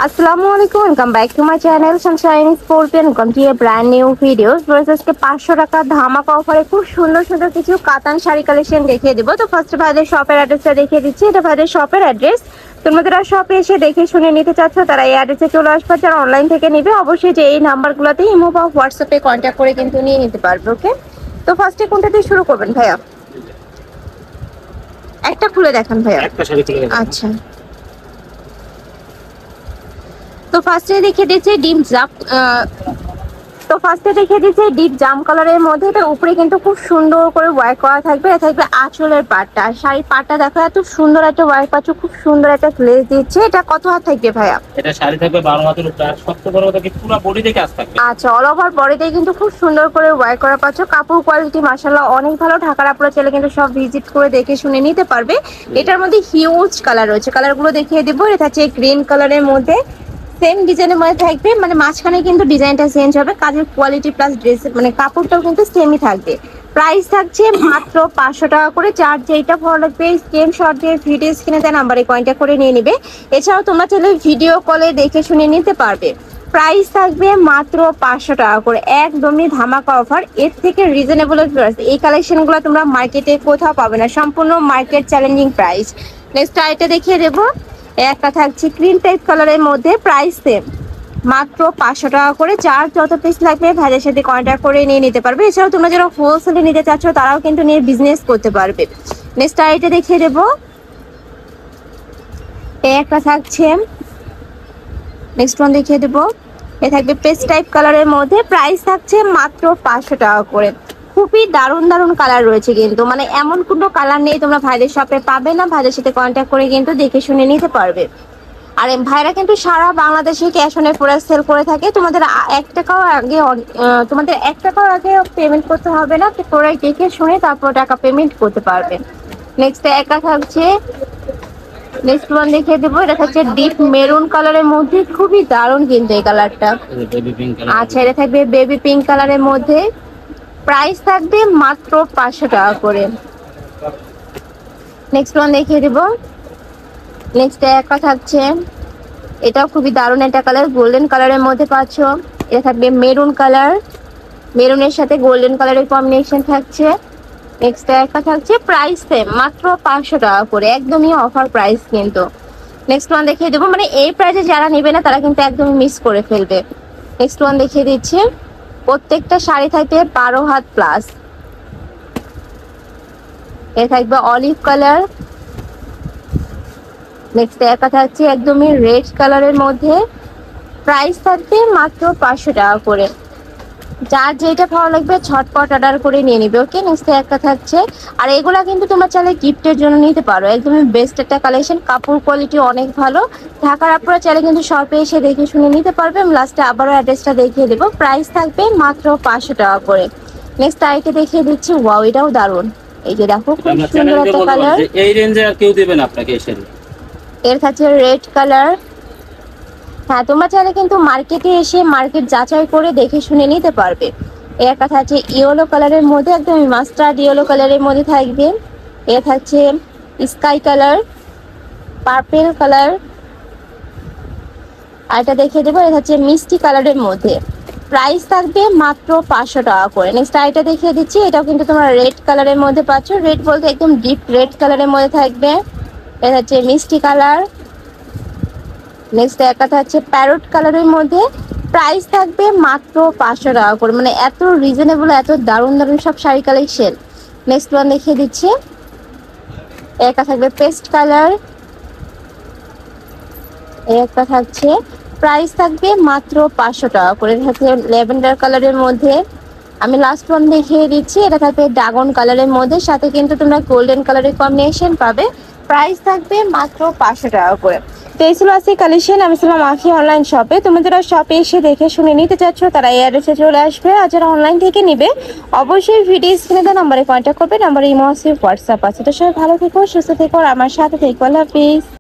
আসসালামু আলাইকুম, welcome back to my channel Sunshine scorpion. Welcome to A brand new videos. আজকে 500 টাকা ধামাকা অফারে খুব সুন্দর সুন্দর কিছু কাতান শাড়ি কালেকশন দেখিয়ে দেবো। তো ফার্স্ট ভাইদের শপের অ্যাড্রেসটা দেখিয়ে দিচ্ছি। এটা ভাইদের শপের অ্যাড্রেস। তোমরা যারা শপে এসে দেখে শুনে নিতে চাচ্ছ তারা এই অ্যাড্রেসে চলে আসবে। যারা অনলাইন থেকে নিবে অবশ্যই যে এই নাম্বারগুলোতে ইমো বা হোয়াটসঅ্যাপে কন্ট্যাক্ট করে কিন্তু নিয়ে নিতে পারবে। ওকে, তো ফার্স্টে কোনটা দিয়ে শুরু করবেন ভাইয়া? একটা খুলে দেখান ভাইয়া। আচ্ছা, তো ফার্স্টে দেখিয়ে দিচ্ছি ডিপ জাম কালারের মধ্যে। এটার উপরে কিন্তু খুব সুন্দর করে ওয়ার্ক করা থাকবে। এটা থাকবে আঁচলের পাটটা, শাড়ির পাটটা দেখো এত সুন্দর একটা ওয়ার্ক পাচ্ছ, খুব সুন্দর একটা লেস দিচ্ছে। এটা কত হাত থাকবে ভাইয়া? এটা শাড়ি থাকবে 12 হাতের উপরে। আর সবচেয়ে বড় কথা কি পুরো বডিতে কাজ থাকবে। আচ্ছা, অল ওভার বডিতে কিন্তু খুব সুন্দর করে ওয়ার্ক করা পাচ্ছ। কাপড় কোয়ালিটি মাশাআল্লাহ অনেক ভালো। ঢাকার আপনারা চাইলে কিন্তু সব ভিজিট করে দেখে শুনে নিতে পারবে। এটার মধ্যে হিউজ কালার রয়েছে, কালারগুলো দেখিয়ে দেবো। এটা হচ্ছে গ্রিন কালারের মধ্যে, সেম ডিজাইনের মধ্যে থাকবে, মানে মাঝখানে কিন্তু ডিজাইনটা চেঞ্জ হবে। কাজের কোয়ালিটি প্লাস ড্রেস মানে কাপড়টাও কিন্তু সেমই থাকবে। প্রাইস থাকছে মাত্র 500 টাকা করে। চার যেটা ভালো লাগবে স্ক্রিনশট দিয়ে ভিডিও স্ক্রিনে দেওয়া নাম্বারে কন্ট্যাক্ট করে নিয়ে নেবে। এছাড়াও তোমরা চাইলে ভিডিও কলে দেখে শুনে নিতে পারবে। প্রাইস থাকবে মাত্র 500 টাকা করে, একদমই ধামাকা অফার। এর থেকে রিজনেবল প্রাইস এই কালেকশনগুলো তোমরা মার্কেটে কোথাও পাবে না, সম্পূর্ণ মার্কেট চ্যালেঞ্জিং প্রাইস। নেক্সট আইটা দেখিয়ে দেবো। একটা থাকছে ক্রিম টাইপ কালারের মধ্যে, প্রাইস সেম মাত্র 500 টাকা করে। যার যত পিস লাগবে ভাইদের সাথে কন্ট্যাক্ট করে নিয়ে নিতে পারবে। এছাড়াও তোমরা যারা হোলসেলে নিতে চাচ্ছ তারাও কিন্তু নিয়ে বিজনেস করতে পারবে। নেক্সট আইটা দেখিয়ে দেবো। একটা থাকছে, নেক্সট ওয়ান দেখিয়ে দেবো। এ থাকবে পেস্ট টাইপ কালারের মধ্যে, প্রাইস থাকছে মাত্র 500 টাকা করে। খুবই দারুণ দারুণ কালার রয়েছে কিন্তু, মানে এমন কোনো কালার নেই তোমরা ভাইদের শপে পাবে না। ভাইদের সাথে কন্ট্যাক্ট করে কিন্তু দেখে শুনে নিতে পারবে। আর ভাইরা কিন্তু সারা বাংলাদেশে ক্যাশ অন ডেলিভারি সেল করে থাকে। তোমাদের 1 টাকাও আগে পেমেন্ট করতে হবে না, প্রোডাক্ট দেখে শুনে তারপর টাকা পেমেন্ট করতে পারবে। নেক্সট একা থাকছে, নেক্সট ওয়ান দেখিয়ে দেবো। এটা থাকছে ডিপ মেরুন কালারের মধ্যে, খুবই দারুণ কিন্তু এই কালারটা। আচ্ছা, এটা থাকবে বেবি পিঙ্ক কালারের মধ্যে, প্রাইস থাকবে মাত্র 500 টাকা করে। নেক্সট ওয়ান দেখিয়ে দেবো। নেক্সট একা থাকছে, এটাও খুবই দারুণ একটা কালার, গোল্ডেন কালারের মধ্যে পাচ্ছ। এটা থাকবে মেরুন কালার, মেরুনের সাথে গোল্ডেন কালারের কম্বিনেশন থাকছে। নেক্সট একটা থাকছে, প্রাইস সেম মাত্র 500 টাকা করে, একদমই অফার প্রাইস কিন্তু। নেক্সট ওয়ান দেখিয়ে দেবো, মানে এই প্রাইসে যারা নেবে না তারা কিন্তু একদমই মিস করে ফেলবে। নেক্সট ওয়ান দেখিয়ে দিচ্ছি। প্রত্যেকটা শাড়ি থাকবে 12 হাত প্লাস। এ থাকবে অলিভ কালার। নেক্সট একটা থাকছে একদমই রেড কালারের মধ্যে, প্রাইস থাকবে মাত্র 500 টাকা করে। যার যেটা ভালো লাগবে ঝটপট অর্ডার করে নিয়ে নিবে। ওকে, নেক্সট একটা থাকছে, আর এগুলা কিন্তু তোমরা চাইলে গিফটের জন্য নিতে পারো। একদমই বেস্ট একটা কালেকশন, কাপড় কোয়ালিটি অনেক ভালো। ঢাকার আপনারা চাইলে কিন্তু শপে এসে দেখে শুনে নিতে পারবে। আমি লাস্টে আবারও অ্যাড্রেসটা দেখিয়ে দেবো। প্রাইস থাকবে মাত্র 500 টাকা করে। নেক্সট আইটে দেখিয়ে দিচ্ছি। ওয়াও, এটাও দারুণ। এই যে দেখো খুব সুন্দর একটা কালার, এই রেঞ্জে আর কেউ দেবে না আপনাকে এই শাড়ি। এর কাছে রেড কালার। হ্যাঁ, তোমরা চাইলে কিন্তু মার্কেটে এসে মার্কেট যাচাই করে দেখে শুনে নিতে পারবে। এর কথা আছে ইয়েলো কালারের মধ্যে, একদম মাস্টার্ড ইয়েলো কালারের মধ্যে থাকবে। এর থাকছে স্কাই কালার, পার্পেল কালার, আর এটা দেখিয়ে দেবো। এটা হচ্ছে মিষ্টি কালারের মধ্যে, প্রাইস থাকবে মাত্র 500 টাকা করে। নেক্সট আইটা দেখিয়ে দিচ্ছি। এটাও কিন্তু তোমরা রেড কালারের মধ্যে পাচ্ছ। রেড বলতে একদম ডিপ রেড কালারের মধ্যে থাকবে। এটা হচ্ছে মিষ্টি কালার। নেক্সট একটা হচ্ছে প্যারট কালারের মধ্যে, প্রাইস থাকবে মাত্র 500 টাকা করে। মানে এত রিজনেবল, এত দারুণ দারুণ সব শাড়ি কালেকশন। নেক্সট ওয়ান দেখিয়ে দিচ্ছি। একটা থাকবে পেস্ট কালার, একটা থাকছে, প্রাইস থাকবে মাত্র 500 টাকা করে। থাকছে ল্যাভেন্ডার কালারের মধ্যে। আমি লাস্ট ওয়ান দেখিয়ে দিচ্ছি। এটা থাকবে ড্রাগন কালারের মধ্যে, সাথে কিন্তু তোমরা গোল্ডেন কালারের কম্বিনেশন পাবে। প্রাইস থাকবে মাত্র 500 টাকা করে। তো এই ছিল আজকে কালেকশন। আমি ছিলাম আখি অনলাইন শপে। তুমি যারা শপে এসে দেখে শুনে নিতে চাচ্ছ তারা এই অ্যাড্রেসে চলে আসবে। আর যারা অনলাইন থেকে নিবে অবশ্যই ভিডিও স্ক্রিনে দেওয়া নাম্বারে কন্ট্যাক্ট করবে। নাম্বারে ইমো আছে, হোয়াটসঅ্যাপ আছে। তো সবাই ভালো থেকো, সুস্থ থেকো, আর আমার সাথে থেকো। আল্লাহ হাফিজ।